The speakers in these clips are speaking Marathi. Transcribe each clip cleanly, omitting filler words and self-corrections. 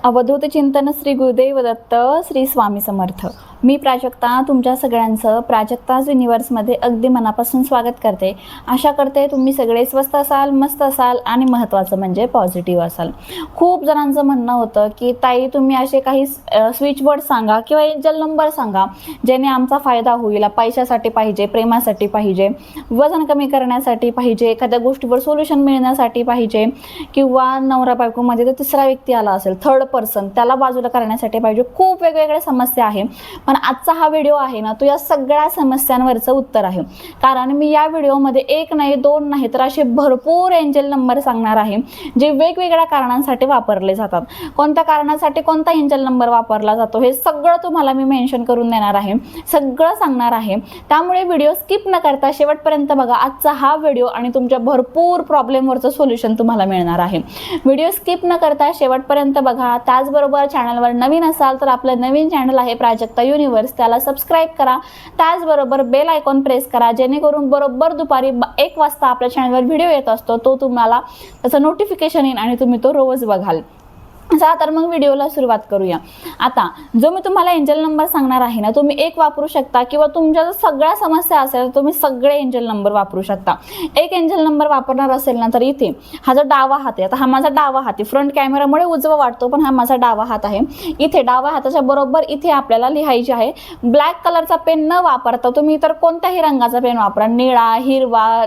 अवधूत चिंतन श्री गुरुदेव दत्त श्री स्वामी समर्थ। मी प्राजक्ता तुमच्या सगळ्यांचं प्राजक्ताज युनिवर्समध्ये अगदी मनापासून स्वागत करते। आशा करते तुम्ही सगळे स्वस्त असाल, मस्त असाल आणि महत्त्वाचं म्हणजे पॉझिटिव्ह असाल। खूप जणांचं म्हणणं होतं की ताई तुम्ही असे काही स्विच वर्ड सांगा किंवा एंजल नंबर सांगा ज्याने आमचा फायदा होईल। पैशासाठी पाहिजे, प्रेमासाठी पाहिजे, वजन कमी करण्यासाठी पाहिजे, एखाद्या गोष्टीवर सोल्युशन मिळण्यासाठी पाहिजे, किंवा नवरा बायकोमध्ये तर तिसरा व्यक्ती आला असेल, थर्ड पर्सन, त्याला बाजूला करण्यासाठी पाहिजे। खूप वेगवेगळ्या समस्या आहे, पण आजचा हा व्हिडिओ आहे ना तो या सगळ्या समस्यांवरचं उत्तर आहे। कारण मी या व्हिडिओमध्ये एक नाही, दोन नाही, तर असे भरपूर एंजल नंबर सांगणार आहे जे वेगवेगळ्या कारणांसाठी वापरले जातात। कोणत्या कारणासाठी कोणता एंजल नंबर वापरला जातो हे सगळं तुम्हाला मी मेन्शन करून देणार आहे, सगळं सांगणार आहे। त्यामुळे व्हिडिओ स्किप न करता शेवटपर्यंत बघा। आजचा हा व्हिडिओ आणि तुमच्या भरपूर प्रॉब्लेमवरचं सोल्युशन तुम्हाला मिळणार आहे। व्हिडिओ स्किप न करता शेवटपर्यंत बघा। त्याचबरोबर चॅनलवर नवीन असाल तर आपलं नवीन चॅनल आहे प्राजक्ता युनिवर्स, त्याला सबस्क्राईब करा। त्याचबरोबर बेल आयकॉन प्रेस करा जेणेकरून बरोबर दुपारी 1 वाजता आपल्या चॅनलवर व्हिडिओ येत असतो तो तुम्हाला त्याचं नोटिफिकेशन येईल आणि तुम्ही तो रोज बघाल। चला तर मग व्हिडिओला सुरुवात करूया। आता जो मी तुम्हाला एंजल नंबर सांगणार आहे ना, तुम्ही एक वापरू शकता किंवा तुमच्या जर सगळ्या समस्या असेल तुम्ही सगळे एंजल नंबर वापरू शकता। एक एंजल नंबर वापरणार असेल ना तर इथे हा जो डावा हात आहे, आता हा माझा डावा हात आहे, फ्रंट कॅमेरामुळे उजवा वाटतो पण हा माझा डावा हात आहे। इथे डावा हाताच्या बरोबर इथे आपल्याला लिहायचे आहे। ब्लॅक कलरचा पेन न वापरता तुम्ही इतर कोणत्याही रंगाचा पेन वापरा, निळा, हिरवा,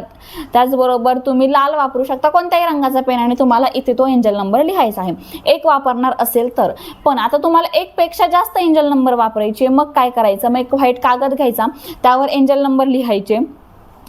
त्याचबरोबर तुम्ही लाल वापरू शकता, कोणत्याही रंगाचा पेन, आणि तुम्हाला इथे तो एंजल नंबर लिहायचा आहे एक वापरणार असेल तर। पण आता तुम्हाला एक पेक्षा जास्त एंजल नंबर वापरायचे, मग काय करायचं, मग एक व्हाईट कागद घ्यायचा, त्यावर एंजल नंबर लिहायचे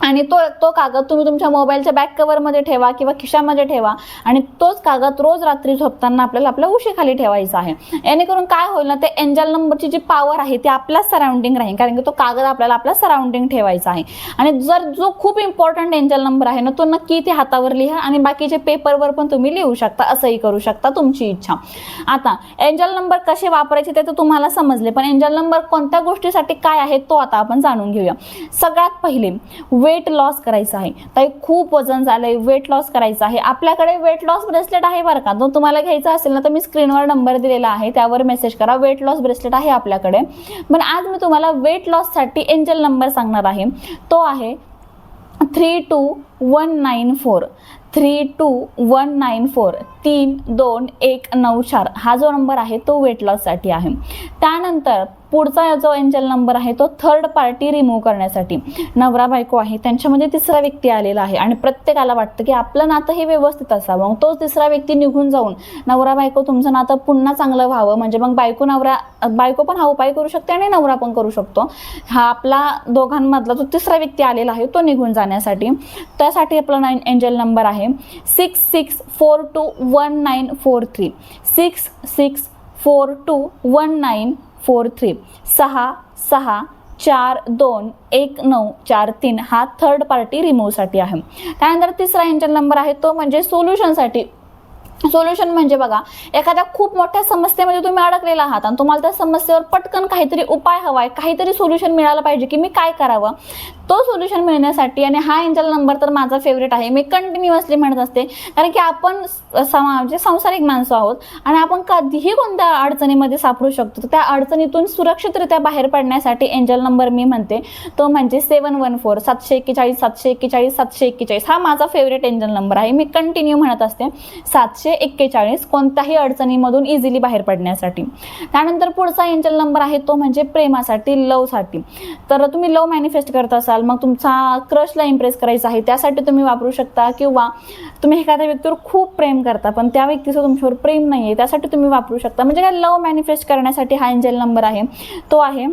आणि तो कागद तुम्ही तुमच्या मोबाईलच्या बॅक कव्हरमध्ये ठेवा किंवा खिशामध्ये ठेवा आणि तोच कागद रोज रात्री झोपताना आपल्याला आपल्या उशीखाली ठेवायचा आहे। जेणेकरून काय होईल ना, ते एंजल नंबरची जी पॉवर आहे ती आपल्या सराउंडिंग राहील, कारण की तो कागद आपल्याला आपल्या सराउंडिंग ठेवायचा आहे। आणि जर जो खूप इम्पॉर्टंट एंजल नंबर आहे ना तो नक्की इथे हातावर लिहा आणि बाकीचे पेपरवर पण तुम्ही लिहू शकता, असंही करू शकता, तुमची इच्छा। आता एंजल नंबर कसे वापरायचे ते तर तुम्हाला समजले, पण एंजल नंबर कोणत्या गोष्टीसाठी काय आहे तो आता आपण जाणून घेऊया। सगळ्यात पहिले वेट लॉस करायचं आहे। ताई खूप वजन झालंय, वेट लॉस करायचं आहे, आपल्याकडे वेट लॉस ब्रेसलेट आहे बरं का, तो तुम्हाला घ्यायचा असेल ना तर मी स्क्रीनवर नंबर दिलेला आहे त्यावर मेसेज करा, वेट लॉस ब्रेसलेट आहे आपल्याकडे। पण आज मी तुम्हाला वेट लॉससाठी एंजल नंबर सांगणार आहे, तो आहे 32194 32194 32194 हा जो नंबर आहे तो वेट लॉससाठी आहे। त्यानंतर पुढचा जो एंजल नंबर आहे तो थर्ड पार्टी रिमूव्ह करण्यासाठी। नवरा बायको आहे, त्यांच्यामध्ये तिसरा व्यक्ती आलेला आहे आणि प्रत्येकाला वाटतं की आपलं नातं हे व्यवस्थित असावं, मग तो तिसरा व्यक्ती निघून जाऊन नवरा बायको तुमचं नातं पुन्हा चांगलं व्हावं, म्हणजे मग बायको पण हा उपाय करू शकते आणि नवरा पण करू शकतो। हा आपला दोघांमधला जो तिसरा व्यक्ती आलेला आहे तो निघून जाण्यासाठी, त्यासाठी आपला एंजल नंबर आहे 66421943 66421943 66421943 हा थर्ड पार्टी रिमूव्हसाठी आहे। त्यानंतर तिसरा एंजल नंबर आहे तो म्हणजे सोल्युशनसाठी। सोल्युशन म्हणजे बघा, एखाद्या खूप मोठ्या समस्येमध्ये तुम्ही अडकलेला आहात आणि तुम्हाला त्या समस्येवर पटकन काहीतरी उपाय हवाय, काहीतरी सोल्युशन मिळालं पाहिजे की मी काय करावं, तो सोल्युशन मिळण्यासाठी। आणि हा एंजल नंबर तर माझा फेवरेट आहे, मी कंटिन्युअसली म्हणत असते, कारण की आपण सांसारिक माणसं आहोत आणि आपण कधीही कोणत्या अडचणीमध्ये सापडू शकतो। त्या अडचणीतून सुरक्षितरित्या बाहेर पडण्यासाठी एंजल नंबर मी म्हणते तो म्हणजे 714 741 741 741 हा माझा फेवरेट एंजल नंबर आहे। मी कंटिन्यू म्हणत असते 741 कोणत्याही अडचणीमधून इझिली बाहेर पडण्यासाठी। त्यानंतर पुढचा एंजल नंबर आहे तो म्हणजे प्रेमासाठी, लवसाठी। तर तुम्ही लव मॅनिफेस्ट करत असाल, मग तुमचा क्रशला इम्प्रेस करायचा आहे, त्यासाठी तुम्ही वापरू शकता, किंवा तुम्ही एखाद्या व्यक्तीवर खूप प्रेम करता पण त्या व्यक्तीचं तुमच्यावर प्रेम नाही आहे त्यासाठी तुम्ही वापरू शकता। म्हणजे काय, लव मॅनिफेस्ट करण्यासाठी हा एंजल नंबर आहे तो आहे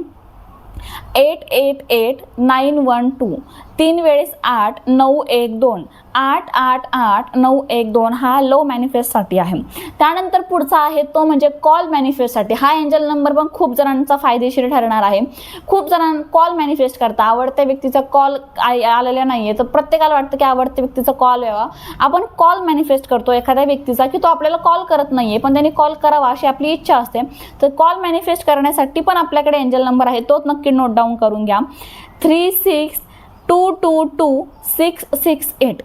888912 3 वेळेस 8 912 888912 हा लो मॅनिफेस्टसाठी आहे। त्यानंतर पुढचा आहे तो म्हणजे कॉल मॅनिफेस्टसाठी। हा एंजल नंबर पण खूप जणांचा फायदेशीर ठरणार आहे। खूप जणांना कॉल मॅनिफेस्ट करता, आवडत्या व्यक्तीचा कॉल आलेला नाहीये तर प्रत्येकाला वाटतं की आवडत्या व्यक्तीचा कॉल यावा, आपण कॉल मॅनिफेस्ट करतो एखाद्या व्यक्तीचा की तो आपल्याला कॉल करत नाहीये पण त्यांनी कॉल करावा अशी आपली इच्छा असते। तर कॉल मॅनिफेस्ट करण्यासाठी पण आपल्याकडे एंजल नंबर आहे, तो नक्की नोट डाऊन करून घ्या 36222668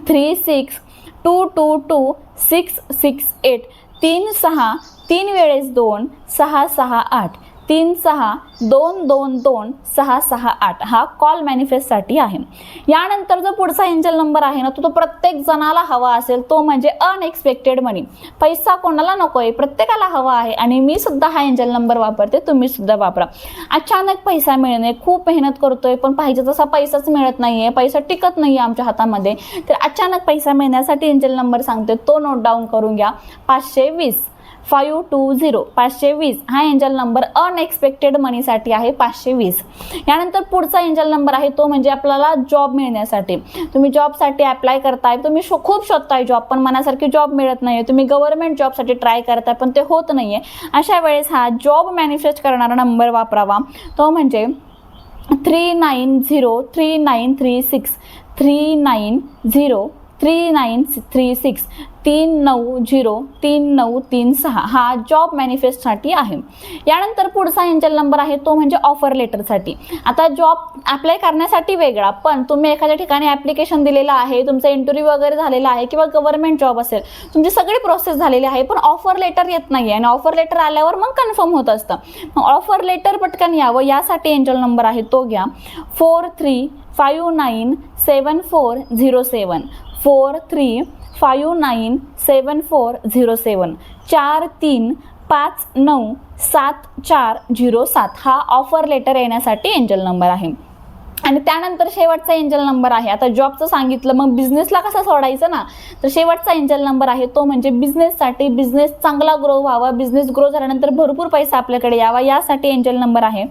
36222668 36 3 वेळेस 2 6 6 8 36 2 2 2 6 6 8 हा कॉल मॅनिफेस्टसाठी आहे. यानंतर जो पुढचा एंजल नंबर आहे ना तो प्रत्येक जणाला हवा असेल, तो म्हणजे अनएक्सपेक्टेड मनी. पैसा कोणाला नको आहे, प्रत्येकाला हवा आहे आणि मी सुद्धा हा एंजल नंबर वापरते, तुम्ही सुद्धा वापरा. अचानक पैसा मिळणे, खूप मेहनत करतोय पण पाहिजे तसा पैसाच मिळत नाहीये, पैसा टिकत नाहीये आमच्या हातामध्ये, तर अचानक पैसा मिळण्यासाठी एंजल नंबर सांगते, तो नोट डाऊन करून घ्या. 520 520 520 हा एंजल नंबर अनएक्सपेक्टेड मनीसाठी आहे. 520. यानंतर पुढचा एंजल नंबर आहे तो म्हणजे आपल्याला जॉब मिळण्यासाठी. तुम्ही जॉबसाठी अप्लाय करताय, तुम्ही खूप शोधताय जॉब पण मनासारखी जॉब मिळत नाही, तुम्ही गव्हर्नमेंट जॉबसाठी ट्राय करताय पण ते होत नाही आहे. अशा वेळेस हा जॉब मॅनिफेस्ट करणारा नंबर वापरावा, तो म्हणजे 390 3936 390 3936 390 3936 हा जॉब मॅनिफेस्टसाठी आहे. यानंतर पुढचा एंजल नंबर आहे तो म्हणजे ऑफर लेटरसाठी. आता जॉब अप्लाय करण्यासाठी वेगळा, पण तुम्ही एखाद्या ठिकाणी ॲप्लिकेशन दिलेलं आहे, तुमचा इंटरव्ह्यू वगैरे झालेला आहे किंवा गव्हर्नमेंट जॉब असेल, तुमची सगळी प्रोसेस झालेली आहे पण ऑफर लेटर येत नाही आहे आणि ऑफर लेटर आल्यावर मग कन्फर्म होत असतं. मग ऑफर लेटर पटकन यावं यासाठी एंजल नंबर आहे तो घ्या. 43597407 43597407 43597407 हा ऑफर लेटर येण्यासाठी एंजल नंबर आहे. आणि त्यानंतर शेवटचा एंजल नंबर आहे, आता जॉबचं सांगितलं मग बिझनेसला कसा सोडायचं ना, तर शेवटचा एंजल नंबर आहे तो म्हणजे बिझनेससाठी. बिझनेस चांगला ग्रो व्हावा, बिझनेस ग्रो झाल्यानंतर भरपूर पैसा आपल्याकडे यावा यासाठी एंजल नंबर आहे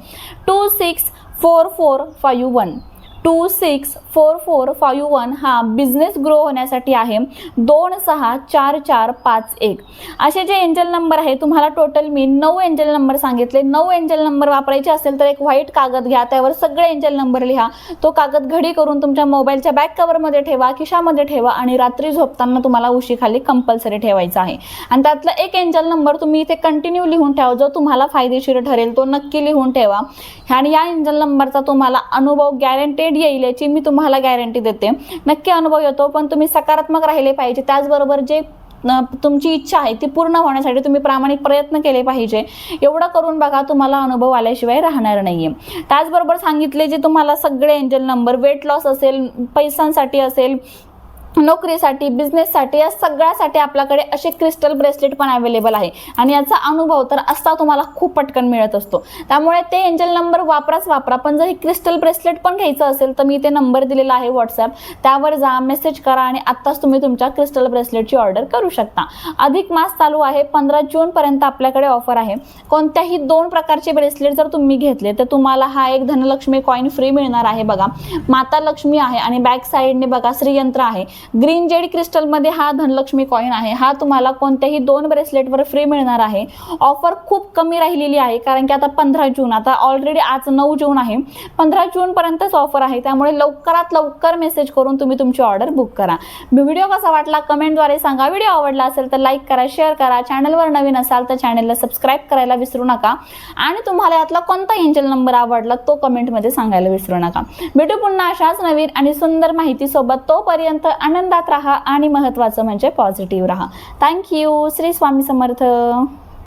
264451 264451 हा बिझनेस ग्रो होण्यासाठी आहे. 264451 असे जे एंजल नंबर आहे तुम्हाला टोटल मी 9 एंजल नंबर सांगितले. 9 एंजल नंबर वापरायचे असेल तर एक व्हाईट कागद घ्या, त्यावर सगळे एंजल नंबर लिहा. तो कागद घडी करून तुमच्या मोबाईलच्या बॅक कव्हरमध्ये ठेवा, खिशामध्ये ठेवा आणि रात्री झोपताना तुम्हाला उशीखाली कंपल्सरी ठेवायचा आहे. आणि त्यातला एक एंजल नंबर तुम्ही इथे कंटिन्यू लिहून ठेवा, जो तुम्हाला फायदेशीर ठरेल तो नक्की लिहून ठेवा. आणि या एंजल नंबरचा तुम्हाला अनुभव गॅरंटेड येईल याची मी तुम्हाला गॅरंटी देते. नक्की अनुभव येतो पण तुम्ही सकारात्मक राहिले पाहिजे. त्याचबरोबर जे तुमची इच्छा आहे ती पूर्ण होण्यासाठी तुम्ही प्रामाणिक प्रयत्न केले पाहिजे. एवढं करून बघा, तुम्हाला अनुभव आल्याशिवाय राहणार नाहीये. त्याचबरोबर सांगितले जे तुम्हाला सगळे एंजल नंबर, वेट लॉस असेल, पैशांसाठी असेल, नोकरीसाठी, बिझनेससाठी, या सगळ्यासाठी आपल्याकडे असे क्रिस्टल ब्रेसलेट पण अवेलेबल आहे आणि याचा अनुभव तर असा तुम्हाला खूप पटकन मिळत असतो. त्यामुळे ते एंजल नंबर वापरा. पण जर हे क्रिस्टल ब्रेसलेट पण घ्यायचं असेल तर मी इथे नंबर दिलेला आहे व्हॉट्सॲप, त्यावर जा, मेसेज करा आणि आत्ताच तुम्ही तुमच्या क्रिस्टल ब्रेसलेटची ऑर्डर करू शकता. अधिक मास चालू आहे, 15 जूनपर्यंत आपल्याकडे ऑफर आहे. कोणत्याही 2 प्रकारचे ब्रेसलेट जर तुम्ही घेतले तर तुम्हाला हा एक धनलक्ष्मी कॉईन फ्री मिळणार आहे. बघा, माता लक्ष्मी आहे आणि बॅक साईडने बघा श्रीयंत्र आहे. ग्रीन जेड क्रिस्टलमध्ये हा धनलक्ष्मी कॉईन आहे. हा तुम्हाला कोणत्याही 2 ब्रेसलेटवर फ्री मिळणार आहे. ऑफर खूप कमी राहिलेली आहे कारण की आता 15 जून, आता ऑलरेडी आज 9 जून आहे, 15 जूनपर्यंतच ऑफर आहे. त्यामुळे लवकरात लवकर मेसेज करून तुम्ही तुमची ऑर्डर बुक करा. व्हिडिओ कसा वाटला कमेंटद्वारे सांगा. व्हिडिओ आवडला असेल तर लाईक करा, शेअर करा. चॅनलवर नवीन असाल तर चॅनलला सबस्क्राईब करायला विसरू नका आणि तुम्हाला यातला कोणता एंजल नंबर आवडला तो कमेंटमध्ये सांगायला विसरू नका. भेटू पुन्हा अशाच नवीन आणि सुंदर माहितीसोबत. तोपर्यंत आनंदात राहा आणि महत्त्वाचं म्हणजे पॉझिटिव्ह राहा. थँक्यू. श्री स्वामी समर्थ.